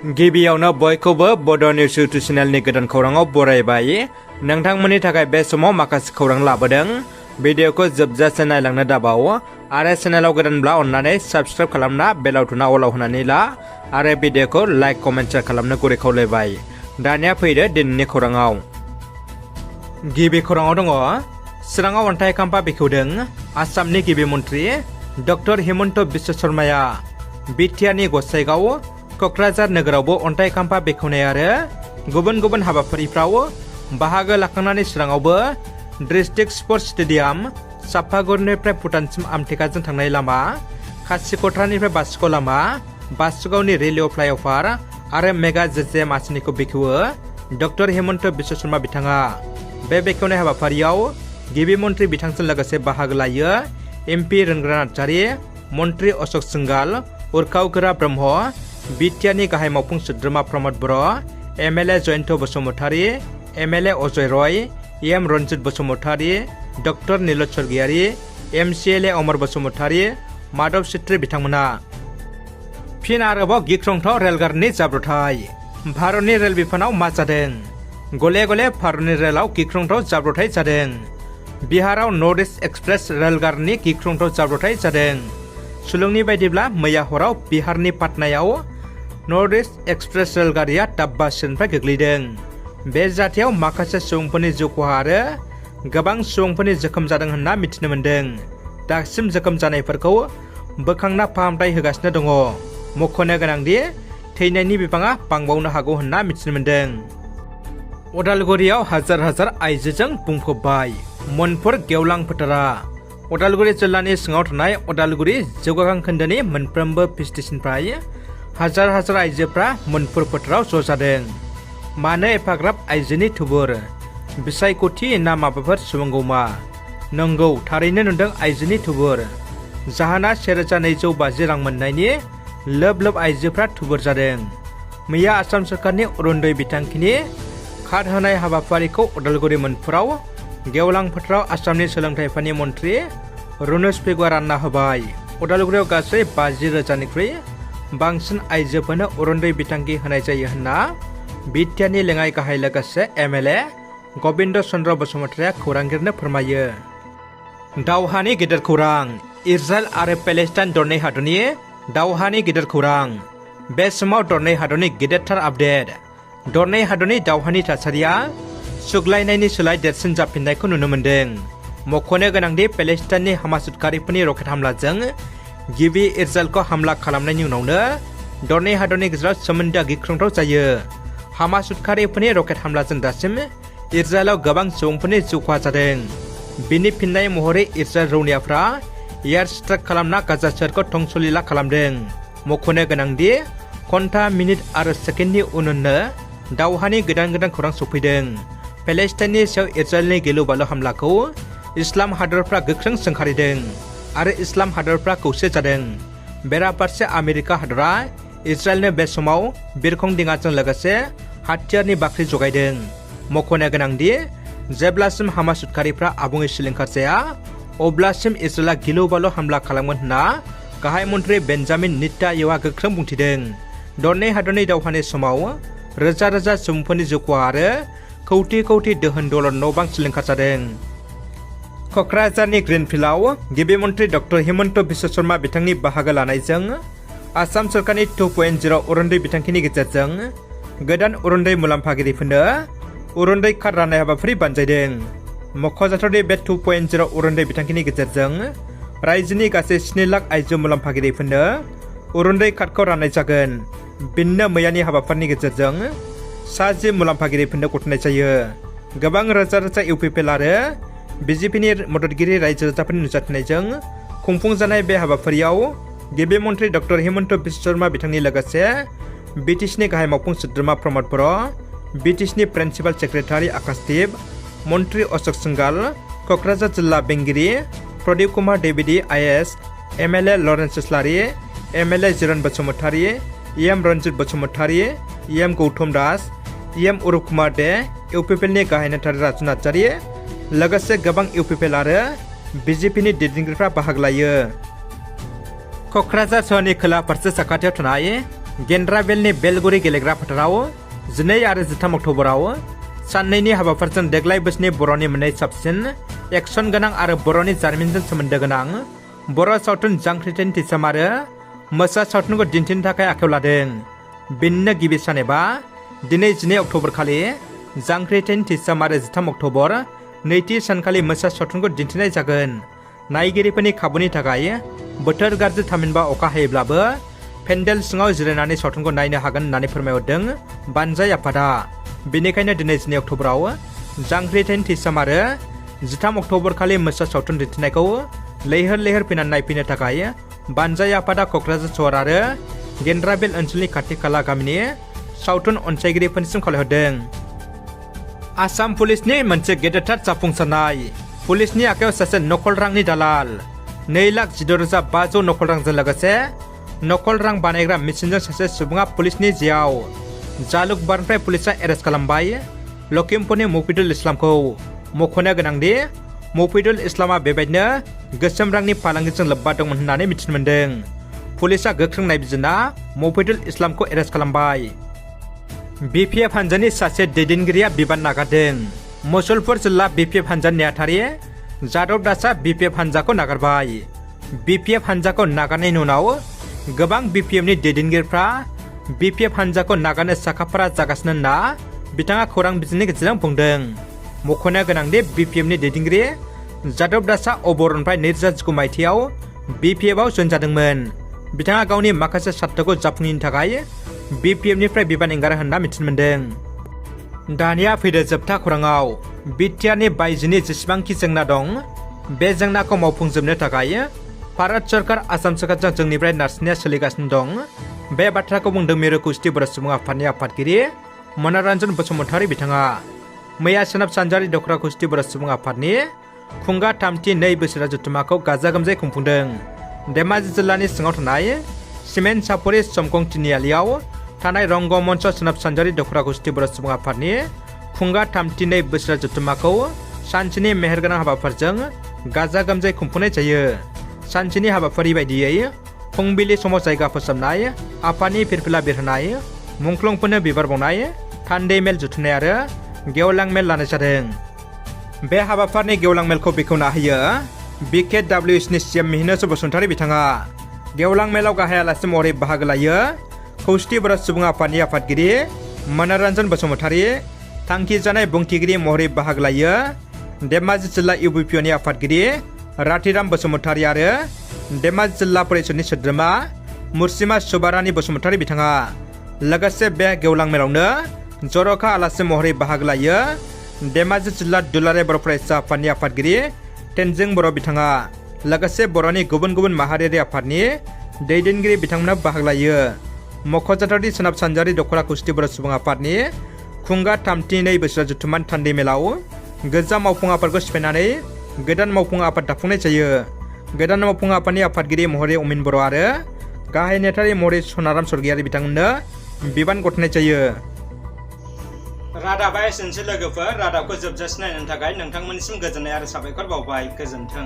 गिबियावनो बयखौबो बड' निउस इउटुब चेनेलनि गोदान खौराङाव बरायबाय। नोंथांमोननि थाखाय बे समाव माखासे खौरां लाबोदों। भिडिअखौ जोबजासे नायलांनो दाबाव आरो चेनेलाव गोदानब्ला अन्नानै साबस्क्राइब खालामना बेल आइकनआ अलाव होनानै ला आरो भिडिअखौ लाइक कमेन्ट शेयार खालामनो गुरै खावलायबाय। दानिया फैदो दिनैनि खौराङाव। गिबि खौराङाव दङ चिराङाव अन्थाइ खाम्फा बेखेवदों आसामनि गिबि मन्त्रि डक्टर हिमन्त बिश्व शर्माया। बिटिआरनि गसाइगाव क'क्राझार नोगोरावबो अन्थाइ खाम्फा बेखेवनाय आरो गुबुन गुबुन हाबाफारिफ्राव बाहागो लाखांनानै चिराङावबो डिस्ट्रिक्ट स्पर्ट्स स्टेडियाम सापागुरिनिफ्राय भुटानसिम आमटेकाजों थांनाय लामा, खासिक'त्रानिफ्राय बासुगाव लामा, बासुगावनि रेलवे फ्लाइअभार आरो मेगा जेजेएम आसनिखौ बेखेवो डक्टर हिमन्त बिश्व शर्मा बिथाङा। बे बेखेवनाय हाबाफारियाव गिबि मन्त्रि बिथांजों लोगोसे बाहागो लायो एमपि रोनग्रा नार्जारि, मन्त्रि अशक सिंगाल, उर्खाव गोरा ब्रह्म, बिटिआरनि गाहाय मावफुं सोद्रोमा Pramod Boro', MLA Jayanta Basumatary, MLA Ajay Roy, M Ranjit Basumatary, doctor Niloj Swargiary, MCLA Amar Basumatary, Madhav Chhetri बिथांमोना। फिन आरोबाव गिख्रंथाव रेलगारिनि जाब्रबथाय। भारतनि रेल बिफानाव मा जादों? गले गले भारतनि रेलआव गिख्रंथाव जाब्रबथाय जादों। बिहाराव नर्थ इस्ट एक्सप्रेस रेलगारिनि गिख्रंथाव जाब्रबथाय जादों। सुलुंनि बायदिब्ला मैया हराव बिहारनि पाटनायाव नर्थ इस्ट एक्सप्रेस रेलगारिया डाब्बा सिटनिफ्राय गोग्लैदों। बे जाथायाव माखासे सुबुंफोरनि जिउ खहा आरो गोबां सुबुंफोरनि जोखोम जादों होनना मिथिनो मोन्दों। दासिम जोखोम जानायफोरखौ बोखांना फाहामथाय होगासिनो दङ। मख'नो गोनांदि थैनायनि बिबाङा बांबावनो हागौ होनना मिथिनो मोन्दों। उदालगुरियाव हाजार हाजार आइजोजों बुंफबबाय मनपुर गेवलां फोथारा। उदालगुरि जिल्लानि सिङाव थानाय उदालगुरि जौगाखां खोन्दोनि मोनफ्रोमबो स्टेशननिफ्राय हाजार हाजार आइजोफ्रा मनपुर फोथाराव ज' जादों। मानो एफाग्राब आइजोनि थुबुर? बिसायख'थि ना माबाफोर सुबुंगौमा? नंगौ, थारैनो नुदों आइजोनि थुबुर। जाहोना 1250 रां मोननायनि लोब लोब आइजोफ्रा थुबुर जादों। मैया आसाम सोरखारनि अरुन्दय बिथांखिनि कार्ड होनाय हाबाफारिखौ उदालगुरि मोनपुराव गेवलां फोथाराव आसामनि सोलोंथाइफोरनि मन्त्रि रुनुज पेगुआ रानना होबाय। उदालगुरियाव गासै 50,000निख्रुइ बांसिन आइजोफोरनो अरुन्दय बिथांखि होनाय जायो होनना बिटिआरनि लेङाइ गाहाय लोगोसे एमएलए गबिन्द चन्द्र बसुमतारीया खौरांगिरिनो फोरमायो। दावहानि गिदिर खौरां। इजराइल आरो पेलेस्टाइन दरनै हादरनि दावहानि गिदिर खौरां। बे समाव दरनै हादरनि गिदिरथार आपडेट। दरनै हादरनि दावहानि थासारिया सुग्लायनायनि सोलाय देरसिन जाफिननायखौ नुनो मोन्दों। मख'नो गोनांदि पेलेस्टाइननि हामास उदखारिफोरनि रकेट हामलाजों गिबि इजराइलखौ हामला खालामनायनि उनावनो दरनै हादरनि गेजेराव सोमोन्दोआ गिख्रंथाव जायो। हामास उदखारिफोरनि रकेट हामलाजों दासिम इजराइलाव गोबां सुबुंफोरनि जिउ खहा जादों। बिनि फिननाय महरै इजराइल रौनियाफ्रा एयार स्ट्राइक खालामना गाजा सोहोरखौ धंसलीला खालामदों। मख'नो गोनांदि घन्टा, मिनिट आरो सेकेन्डनि उननो दावहानि गोदान गोदान खौरां सफैदों। पेलेस्टाइननि सायाव इजराइलनि गिलु बालु हामलाखौ इस्लाम हादरफ्रा गोख्रों सोंखारिदों आरो इस्लाम हादरफ्रा खौसे जादों। बेराफारसे आमेरिका हादरा इजराइलनो बे समाव बिरखं दिङाजों लोगोसे हाथियारनि बाख्रि जगायदों। मख'नो गोनांदि जेब्लासिम हामास उदखारिफ्रा आबुङै सिलिंखार जाया अब्लासिम इजराइलआ गिलु बालु हामला खालामगोन होनना गाहाय मन्त्रि बेन्जामिन नेतान्याहुआ गोख्रों बुंथिदों। दरनै हादरनि दावहानि समाव रोजा रोजा सुबुंफोरनि जिउ खहा आरो कौटि कौटि दोहोन दौलत न' बां सिलिंखार जादों। क'क्राझारनि ग्रिनफिल्डआव गिबि मन्त्रि डक्टर हिमन्त बिश्व शर्मा बिथांनि बाहागो लानायजों आसाम सोरखारनि 2.0 अरुन्दय बिथांखिनि गेजेरजों गोदान अरुन्दय मुलाम्फागिरिफोरनो अरुन्दय कार्ड राननाय हाबाफारि बानजायदों। मख'जाथावदि बे 2.0 अरुन्दय बिथांखिनि गेजेरजों रायजोनि गासै 7 लाख आइजो मुलाम्फागिरिफोरनो अरुन्दय कार्डखौ राननाय जागोन। बिनो मैयानि हाबाफारिनि गेजेरजों 10 मुलाम्फागिरिफोरनो गथायनाय जायो। गोबां रोजा रोजा इउपिपिएल आरो बिजेपिनि मददगिरि रायजो राजाफोरनि नुजाथिनायजों खुंफुंजानाय बे हाबाफारियाव गिबि मन्त्रि डक्टर हिमन्त बिश्व शर्मा बिथांनि लोगोसे बिटिसिनि गाहाय मावफुं सोद्रोमा प्रमद बर', बिटिसिनि प्रिन्सिपाल सेक्रेटारि आकाशदीप, मन्त्रि अशक सिंगाल, क'क्राझार जिल्ला बेंगिरि Pradeep Kumar Deori IAS, MLA Lawrence Islary, MLA Jiron Basumatary, M Ranjit Basumatary, M Gautam Das, M उरुप कुमार दे, इउपिपिएलनि गाहाय नेतारि राजु नार्जारि लोगोसे गोबां इउपिपिएल आरो बिजेपिनि दैदेनगिरिफ्रा बाहागो लायो। क'क्राझार सोहोरनि खोला फारसे साखाथियाव थानाय गेन्द्राबेलनि बेलगुरि गेलेग्रा फोथाराव 12 आरो 13 अक्ट'बराव साननैनि हाबाफारिजों देग्लाय बोसोरनि बर'नि मोननै साबसिन एक्सन गोनां आरो बर'नि जारिमिनजों सोमोन्दो गोनां बर' सावथुन जांख्रिथायनि टिसाम आरो मोसा सावथुनखौ दिन्थिनो थाखाय आखायाव लादों। बिनिनो गिबि सान एबा दिनै 12 अक्ट'बर खालि जांख्रिथायनि टिसाम आरो 13 अक्ट'बर नैथि सानखालि मोसा सावथुनखौ दिन्थिनाय जागोन। नायगिरिफोरनि खाबुनि थाखाय बोथोर गाज्रि थामहिनबा अखा हायोब्लाबो पेन्डेल सिङाव जिरायनानै सावथुनखौ नायनो हागोन होननानै फोरमायहरदों बानजाय आफादा। बेनिखायनो दिनै 12 अक्ट'बराव जांख्रिथायनि टिसाम आरो 13 अक्ट'बर खालि मोसा सावथुन दिन्थिनायखौ लैहोर लैहोर फैनानै नायफैनो थाखाय बानजाय आफादा क'क्राझार सहर आरो गेन्द्राबेल ओनसोलनि खाथि खाला गामिनि सावथुन अनसायगिरिफोरनिसिम खावलायहरदों। आसाम पुलिसनि मोनसे गेदेरथार जाफुंसारनाय। पुलिसनि आखायाव सासे नकल रांनि दालाल 2,16,500 नकल रांजों लोगोसे नकल रां बानायग्रा मेसिनजों सासे सुबुङा पुलिसनि जेयाव। जालुकबारनिफ्राय पुलिसा एरेस्ट खालामबाय लखिमपुरनि मुफिदुल इस्लामखौ। मख'नो गोनांदि मुफिदुल इस्लामा बेबायदिनो गोसोम रांनि फालांगिजों लोब्बा दंमोन होननानै मिथिनो मोन्दों। पुलिसा गोख्रों नायबिजिरना मुफिदुल इस्लामखौ एरेस्ट खालामबाय। BPF हानजानि सासे दैदेनगिरिया बिबान नागारदों। मुसलपुर जिल्ला BPF हानजानि नेहाथारि जादब दासआ BPF हानजाखौ नागारबाय। BPF हानजाखौ नागारनायनि उनाव गोबां BPFनि दैदेनगिरिफ्रा BPF हानजाखौ नागारनो साखाफारा जागासिनो होनना बिथाङा खौरां बिजोंनि गेजेरजों बुंदों। मख'नो गोनांदि BPFनि दैदेनगिरि जादब दासआ अबरनिफ्राय 2019 मायथाइयाव BPFआव जइन जादोंमोन। बिथाङा गावनि माखासे सार्थखौ जाफुंहोनो थाखाय BPFनिफ्राय बिबान एंगार होनना मिथिनो मोन्दों। दानिया फैदो जोबथा खौराङाव। बिटिआरनि बायजोनि जेसेबांखि जेंना दं बे जेंनाखौ मावफुंजोबनो थाखाय भारत सरकार आसाम सरकारजों जोंनिफ्राय नारसिननाया सोलिगासिनो दं। बे बाथ्राखौ बुंदों मिरु खौसेथि बर' सुबुं आफादनि आफादगिरि मन'रन्जन बसुमतारी बिथाङा। मैया सोनाब सानजारि दखरा खौसेथि बर' सुबुं आफादनि खुंगा 32 बोसोरा जथुम्माखौ गाजा गोमजायै खुंफुंदों। धेमाजि जिल्लानि सिङाव थानाय सिमेन्ट सापरि समकं तिनिआलियाव थानाय रंगमन्च सोनाब सानजारि दखरा खौसेथि बर' सुबुं आफादनि खुंगा 32 बोसोरा जथुम्माखौ सानसेनि मेहेरगोनां हाबाफारिजों गाजा गोमजायै खुंफुंनाय जायो। सानसेनि हाबाफारि बायदियै फुंबिलि समाव जायगा फोसाबनाय, आफादनि फिरफिला बिरहोनाय, मुंख्लंफोरनो बिबार बावनाय, थान्दै मेल जुथुमनाय आरो गेवलां मेल लानाय जादों। बे हाबाफारिनि गेवलां मेलखौ बेखेवना होयो BKWSनि CM मिहिनेश बसुमतारी बिथाङा। गेवलां मेलाव गाहाय आलासि महरै बाहागो लायो खौसेथि बर' सुबुं आफादनि आफादगिरि मन'रन्जन बसुमतारी। थांखि जानाय बुंथिगिरि महरै बाहागो लायो धेमाजि जिल्ला UBPनि आफादगिरि रातिराम बसुमतारी आरो धेमाजि जिल्ला परिषदनि सोद्रोमा मुर्सिमा सुबारानि बसुमतारी बिथाङा। लोगोसे बे गेवलां मेलावनो जर'खा आलासि महरै बाहागो लायो धेमाजि जिल्ला दुलाराय बर' फरायसा आफादनि आफादगिरि तेनजिं बर' बिथाङा। लोगोसे बर'नि गुबुन गुबुन माहारियारि आफादनि दैदेनगिरि बिथांमोना बाहागो लायो। मख'जाथावदि सोनाब सानजारि दखरा खौसेथि बर' सुबुं आफादनि खुंगा 32 बोसोरा जथुम्मानि थान्दै मेलाव गोजाम मावफुं आफादखौ सिफायनानै गोदान मावफुं आफाद दाफुंनाय जायो। गोदान मावफुं आफादनि आफादगिरि महरै अमिन बर' आरो गाहाय नेहाथारि महरै सनाराम स्वर्गियारि बिथांमोननो बिबान गथायनाय जायो। रादाबा एसेनोसै लोगोफोर। रादाबखौ जोबजासिम नायनो थाखाय नोंथांमोननिसिम गोजोननाय आरो साबायखर बावबाय। गोजोन्थों।